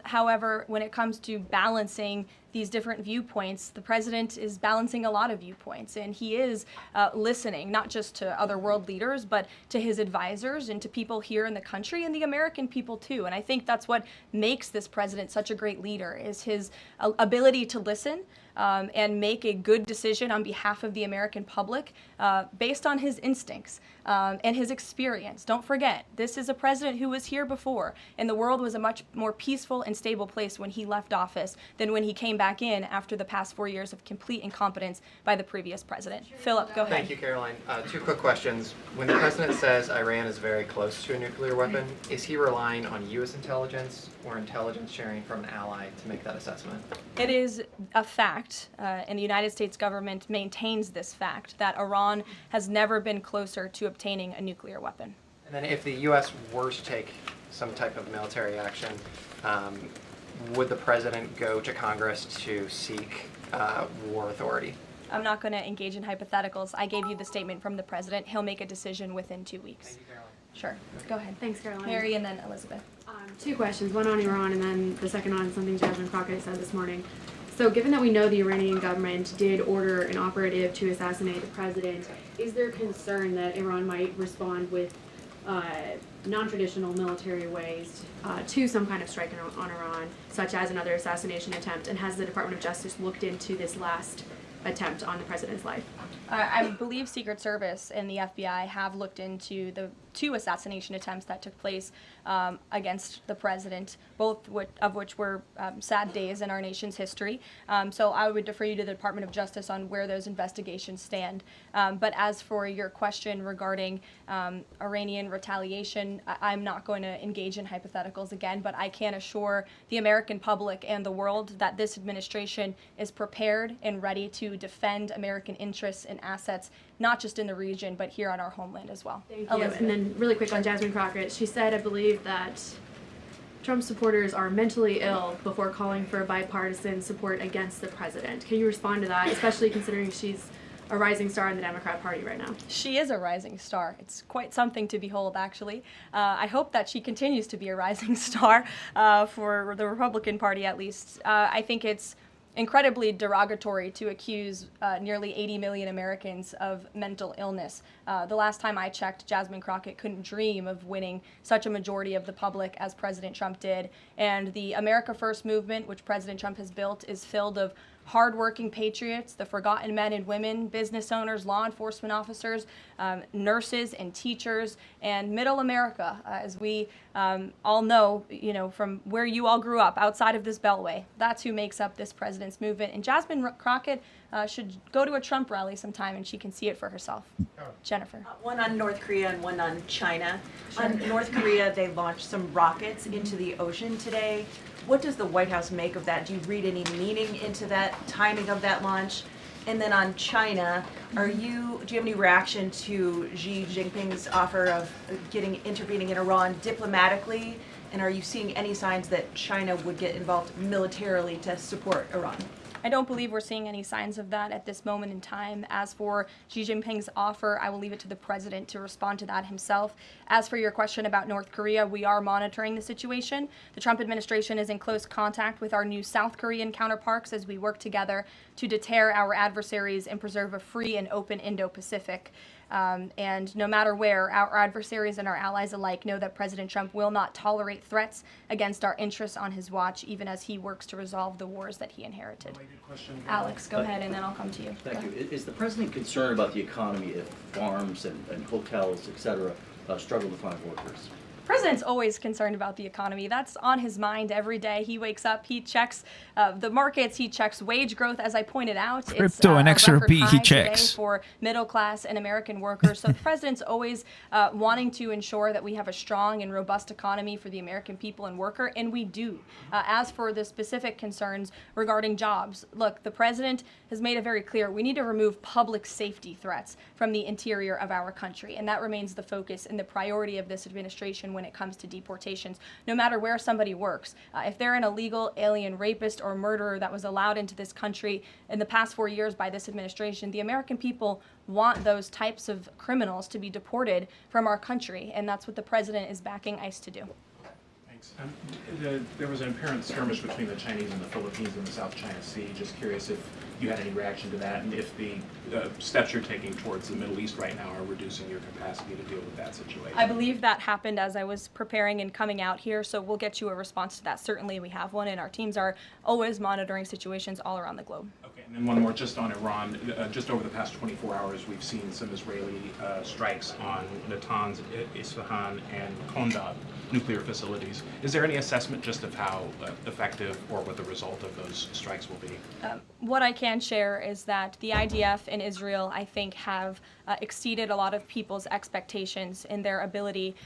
However, when it comes to balancing these different viewpoints, the president is balancing a lot of viewpoints, and he is listening not just to other world leaders, but to his advisors and to people here in the country and the American people too. And I think that's what makes this president such a great leader, is his ability to listen and make a good decision on behalf of the American public based on his instincts and his experience. Don't forget, this is a president who was here before, and the world was a much more peaceful and stable place when he left office than when he came back in after the past 4 years of complete incompetence by the previous president. Philip, go ahead. Thank you, Caroline. Two quick questions. When the president says Iran is very close to a nuclear weapon, is he relying on U.S. intelligence or intelligence sharing from an ally to make that assessment? It is a fact, and the United States government maintains this fact, that Iran has never been closer to obtaining a nuclear weapon. And then if the U.S. were to take some type of military action, would the president go to Congress to seek war authority? I'm not going to engage in hypotheticals. I gave you the statement from the president. He'll make a decision within 2 weeks. Thank you, Caroline. Sure. Go ahead. Thanks, Caroline. Mary and then Elizabeth. Two questions, one on Iran and then the second on something Jasmine Crockett said this morning. So given that we know the Iranian government did order an operative to assassinate the president, is there concern that Iran might respond with non-traditional military ways to some kind of strike on Iran, such as another assassination attempt? And has the Department of Justice looked into this last attempt on the president's life? I believe Secret Service and the FBI have looked into the two assassination attempts that took place against the president, both of which were sad days in our nation's history. So I would defer you to the Department of Justice on where those investigations stand. But as for your question regarding Iranian retaliation, I'm not going to engage in hypotheticals again, but I can assure the American public and the world that this administration is prepared and ready to defend American interests and assets, not just in the region, but here on our homeland as well. Thank you. And then really quick on Jasmine Crockett, she said, I believe, that Trump supporters are mentally ill before calling for bipartisan support against the president. Can you respond to that, especially considering she's a rising star in the Democrat Party right now? She is a rising star. It's quite something to behold, actually. I hope that she continues to be a rising star for the Republican Party, at least. I think it's incredibly derogatory to accuse nearly 80 million Americans of mental illness. The last time I checked, Jasmine Crockett couldn't dream of winning such a majority of the public as President Trump did. And the America First movement, which President Trump has built, is filled of hardworking patriots, the forgotten men and women, business owners, law enforcement officers, nurses and teachers, and middle America, as we all know, from where you all grew up, outside of this beltway. That's who makes up this president's movement. And Jasmine Crockett should go to a Trump rally sometime and she can see it for herself. Jennifer. One on North Korea and one on China. On North Korea, they launched some rockets into the ocean today. What does the White House make of that? Do you read any meaning into that timing of that launch? And then on China, do you have any reaction to Xi Jinping's offer of intervening in Iran diplomatically? And are you seeing any signs that China would get involved militarily to support Iran? I don't believe we're seeing any signs of that at this moment in time. As for Xi Jinping's offer, I will leave it to the president to respond to that himself. As for your question about North Korea, we are monitoring the situation. The Trump administration is in close contact with our new South Korean counterparts as we work together to deter our adversaries and preserve a free and open Indo-Pacific. And no matter where, our adversaries and our allies alike know that President Trump will not tolerate threats against our interests on his watch, even as he works to resolve the wars that he inherited. Alex, go ahead, and then I'll come to you. Thank you. Is the president concerned about the economy if farms and hotels, et cetera, struggle to find workers? The president's always concerned about the economy. That's on his mind every day. He wakes up, he checks the markets, he checks wage growth, as I pointed out. Crypto and XRP he checks. Today for middle class and American workers. So the president's always wanting to ensure that we have a strong and robust economy for the American people and worker, and we do. As for the specific concerns regarding jobs, look, the president has made it very clear we need to remove public safety threats from the interior of our country, and that remains the focus and the priority of this administration when it comes to deportations, no matter where somebody works. If they're an illegal alien rapist or murderer that was allowed into this country in the past 4 years by this administration, the American people want those types of criminals to be deported from our country, and that's what the president is backing ICE to do. Thanks. There was an apparent skirmish between the Chinese and the Philippines in the South China Sea. Just curious if you had any reaction to that, and if the steps you're taking towards the Middle East right now are reducing your capacity to deal with that situation. I believe that happened as I was preparing and coming out here, so we'll get you a response to that. Certainly we have one, and our teams are always monitoring situations all around the globe. Okay, and then one more just on Iran. Just over the past 24 hours, we've seen some Israeli strikes on Natanz, Isfahan, and Kondab nuclear facilities. Is there any assessment just of how effective or what the result of those strikes will be? What I can share is that the IDF and Israel, I think, have exceeded a lot of people's expectations in their ability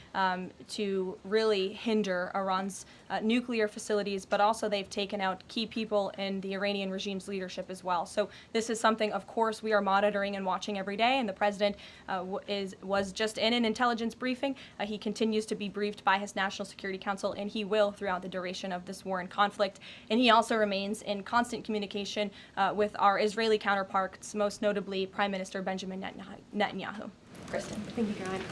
to really hinder Iran's nuclear facilities, but also they've taken out key people in the Iranian regime's leadership as well. So this is something, of course, we are monitoring and watching every day, and the president was just in an intelligence briefing. He continues to be briefed by his National Security Council, and he will throughout the duration of this war and conflict. And he also remains in constant communication with our Israeli counterparts, most notably Prime Minister Benjamin Netanyahu. Kristen. Thank you, Caroline.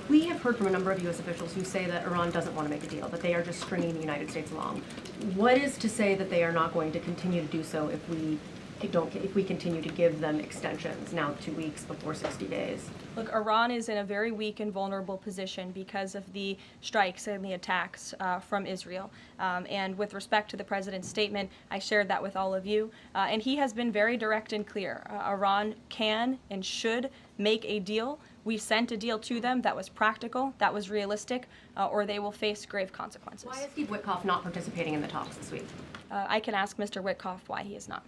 We have heard from a number of U.S. officials who say that Iran doesn't want to make a deal, that they are just stringing the United States along. What is to say that they are not going to continue to do so if we continue to give them extensions, now 2 weeks before 60 days? Look, Iran is in a very weak and vulnerable position because of the strikes and the attacks from Israel. And with respect to the president's statement, I shared that with all of you. And he has been very direct and clear. Iran can and should make a deal We sent a deal to them that was practical, that was realistic, or they will face grave consequences. Why is Steve Witkoff not participating in the talks this week? I can ask Mr. Witkoff why he is not.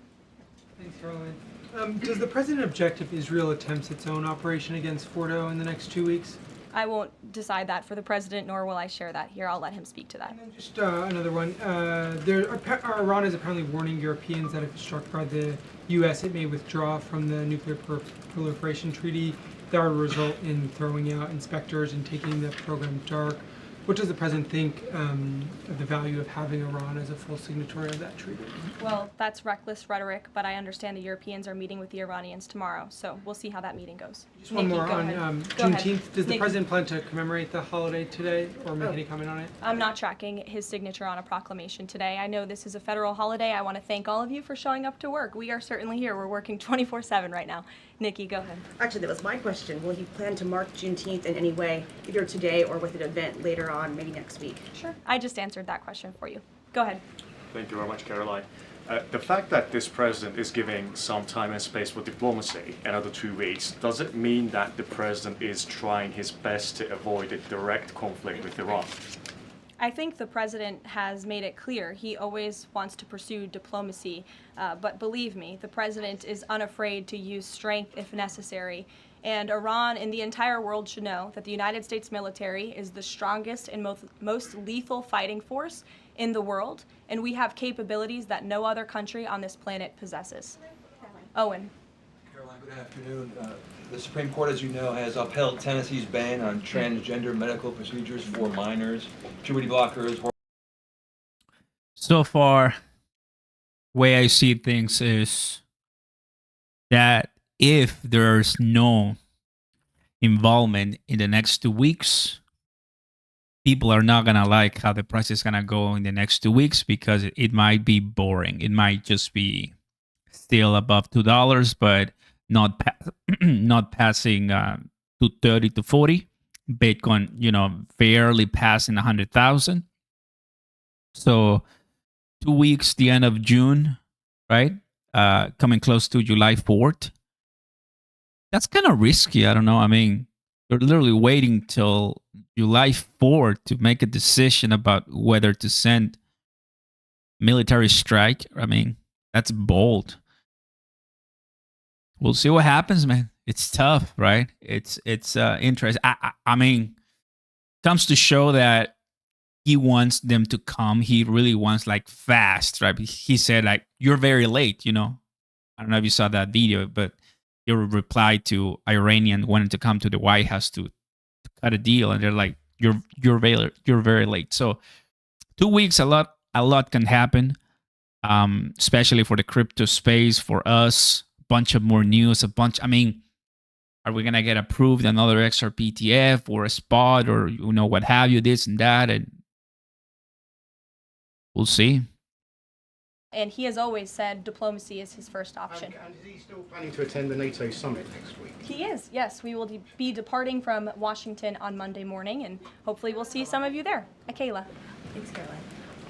Thanks, Caroline. Does the president object if Israel attempts its own operation against Fordo in the next 2 weeks? I won't decide that for the president, nor will I share that here. I'll let him speak to that. Just another one. Iran is apparently warning Europeans that if struck by the U.S., it may withdraw from the nuclear proliferation treaty. That would result in throwing out inspectors and taking the program dark. What does the president think of the value of having Iran as a full signatory of that treaty? Well, that's reckless rhetoric, but I understand the Europeans are meeting with the Iranians tomorrow, so we'll see how that meeting goes. Just one more on Juneteenth. Does the Nikki. president plan to commemorate the holiday today or make any comment on it? I'm not tracking his signature on a proclamation today. I know this is a federal holiday. I want to thank all of you for showing up to work. We are certainly here. We're working 24/7 right now. Nikki, go ahead. Actually, that was my question. Will he plan to mark Juneteenth in any way, either today or with an event later on, maybe next week? Sure. I just answered that question for you. Go ahead. Thank you very much, Caroline. The fact that this president is giving some time and space for diplomacy, another 2 weeks, does it mean that the president is trying his best to avoid a direct conflict with Iran? I think the president has made it clear he always wants to pursue diplomacy, but believe me, the president is unafraid to use strength if necessary. And Iran and the entire world should know that the United States military is the strongest and most lethal fighting force in the world, and we have capabilities that no other country on this planet possesses. Owen. Caroline, good afternoon. The Supreme Court, as you know, has upheld Tennessee's ban on transgender medical procedures for minors, puberty blockers. So far, way I see things is that if there's no involvement in the next 2 weeks, people are not going to like how the price is going to go in the next 2 weeks because it might be boring. It might just be still above $2, but not passing 230 to 40. Bitcoin, barely passing 100,000. So 2 weeks, the end of June, right? Coming close to July 4th. That's kind of risky. I don't know. I mean, you're literally waiting till July 4th to make a decision about whether to send military strike. I mean, that's bold. We'll see what happens, man. It's tough, right? It's interesting. I mean, comes to show that he wants them to come. He really wants like fast, right? He said like, "You're very late." I don't know if you saw that video, but he replied to Iranian wanting to come to the White House to cut a deal, and they're like, "You're very late." So 2 weeks, a lot can happen, especially for the crypto space, for us. Bunch of more news, I mean, are we gonna get approved another XRP or a spot or what have you, this and that, and we'll see. And he has always said diplomacy is his first option. And is he still planning to attend the NATO summit next week? He is, yes. We will be departing from Washington on Monday morning, and hopefully we'll see some of you there. Akela. Thanks, Caroline.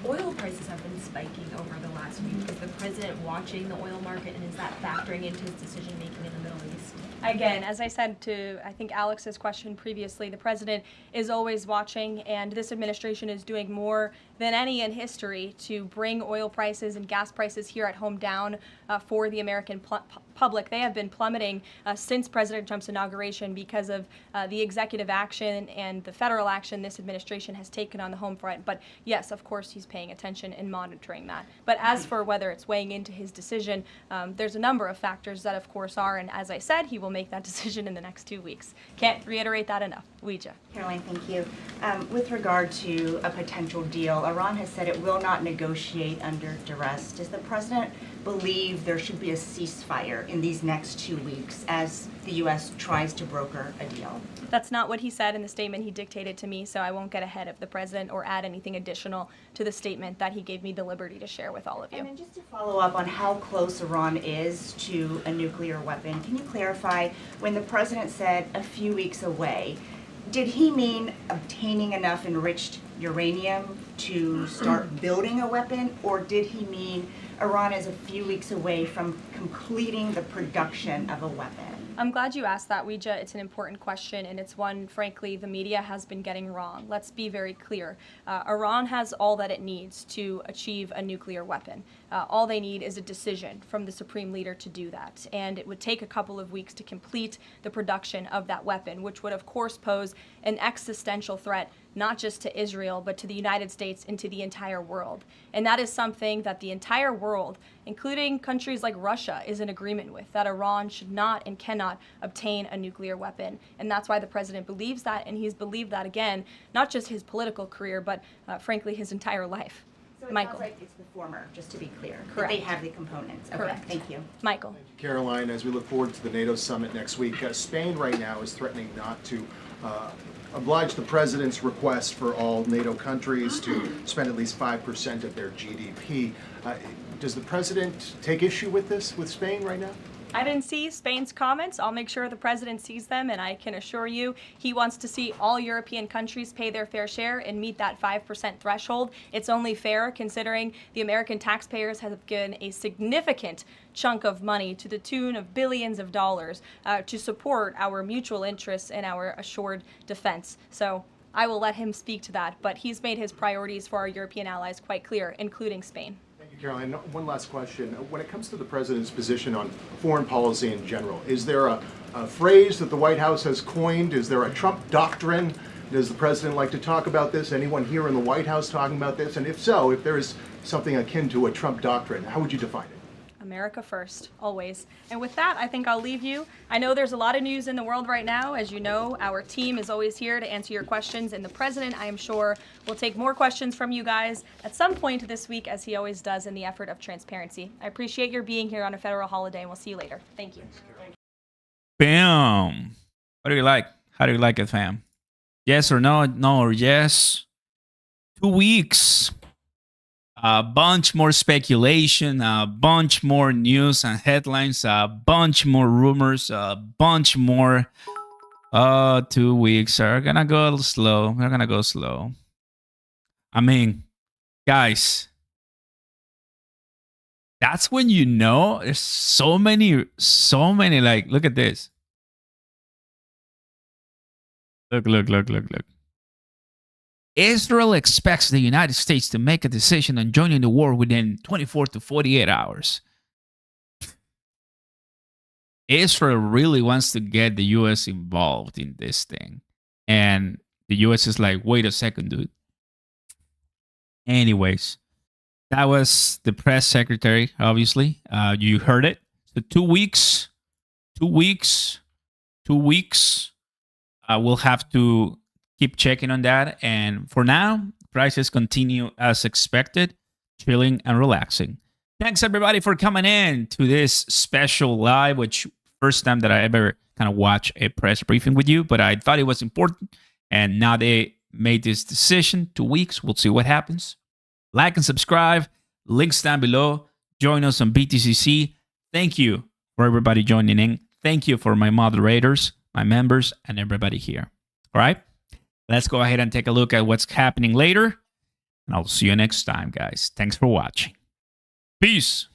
Oil prices have been spiking over the last week. Is the president watching the oil market, and is that factoring into his decision-making in the Middle East? Again, as I said to, I think, Alex's question previously, the president is always watching, and this administration is doing more than any in history to bring oil prices and gas prices here at home down for the American public. They have been plummeting since President Trump's inauguration because of the executive action and the federal action this administration has taken on the home front. But yes, of course, he's paying attention and monitoring that. But as for whether it's weighing into his decision, there's a number of factors that, of course, are. And as I said, he will make that decision in the next 2 weeks. Can't reiterate that enough. Ouija. Caroline, thank you. With regard to a potential deal, Iran has said it will not negotiate under duress. Does the president believe there should be a ceasefire in these next 2 weeks as the U.S. tries to broker a deal? That's not what he said in the statement he dictated to me, so I won't get ahead of the president or add anything additional to the statement that he gave me the liberty to share with all of you. And then just to follow up on how close Iran is to a nuclear weapon, can you clarify when the president said a few weeks away, did he mean obtaining enough enriched uranium to start building a weapon, or did he mean Iran is a few weeks away from completing the production of a weapon? I'm glad you asked that, Ouija. It's an important question, and it's one, frankly, the media has been getting wrong. Let's be very clear. Iran has all that it needs to achieve a nuclear weapon. All they need is a decision from the supreme leader to do that. And it would take a couple of weeks to complete the production of that weapon, which would, of course, pose an existential threat not just to Israel, but to the United States and to the entire world. And that is something that the entire world, including countries like Russia, is in agreement with, that Iran should not and cannot obtain a nuclear weapon. And that's why the president believes that, and he's believed that, again, not just his political career, but frankly, his entire life. So it Michael. sounds like it's the former, just to be clear. that Correct. They have the components. Okay, Correct. thank you. Michael. Caroline, as we look forward to the NATO summit next week, Spain right now is threatening not to oblige the president's request for all NATO countries to spend at least 5% of their GDP. Does the president take issue with this, with Spain right now? I didn't see Spain's comments. I'll make sure the president sees them, and I can assure you he wants to see all European countries pay their fair share and meet that 5% threshold. It's only fair considering the American taxpayers have given a significant chunk of money to the tune of billions of dollars to support our mutual interests and our assured defense. So I will let him speak to that, but he's made his priorities for our European allies quite clear, including Spain. Caroline, one last question. When it comes to the president's position on foreign policy in general, is there a phrase that the White House has coined? Is there a Trump doctrine? Does the president like to talk about this? Anyone here in the White House talking about this? And if so, if there is something akin to a Trump doctrine, how would you define it? America first, always. And with that, I think I'll leave you. I know there's a lot of news in the world right now. As you know, our team is always here to answer your questions, and the president, I am sure, will take more questions from you guys at some point this week, as he always does in the effort of transparency. I appreciate your being here on a federal holiday, and we'll see you later. Thank you. Bam. What do you like? How do you like it, fam? Yes or no? No or yes? 2 weeks. A bunch more speculation, a bunch more news and headlines, a bunch more rumors, a bunch more. 2 weeks are gonna go slow. We're gonna go slow. I mean, guys, that's when you know there's so many, like, look at this. Look. Israel expects the United States to make a decision on joining the war within 24 to 48 hours. Israel really wants to get the U.S. involved in this thing. And the U.S. is like, wait a second, dude. Anyways, that was the press secretary, obviously. You heard it. So 2 weeks. We'll have to keep checking on that. And for now, prices continue as expected, chilling and relaxing. Thanks, everybody, for coming in to this special live, which first time that I ever kind of watch a press briefing with you, but I thought it was important. And now they made this decision. 2 weeks. We'll see what happens. Like and subscribe. Links down below. Join us on BTCC. Thank you for everybody joining in. Thank you for my moderators, my members, and everybody here. All right? Let's go ahead and take a look at what's happening later. And I'll see you next time, guys. Thanks for watching. Peace.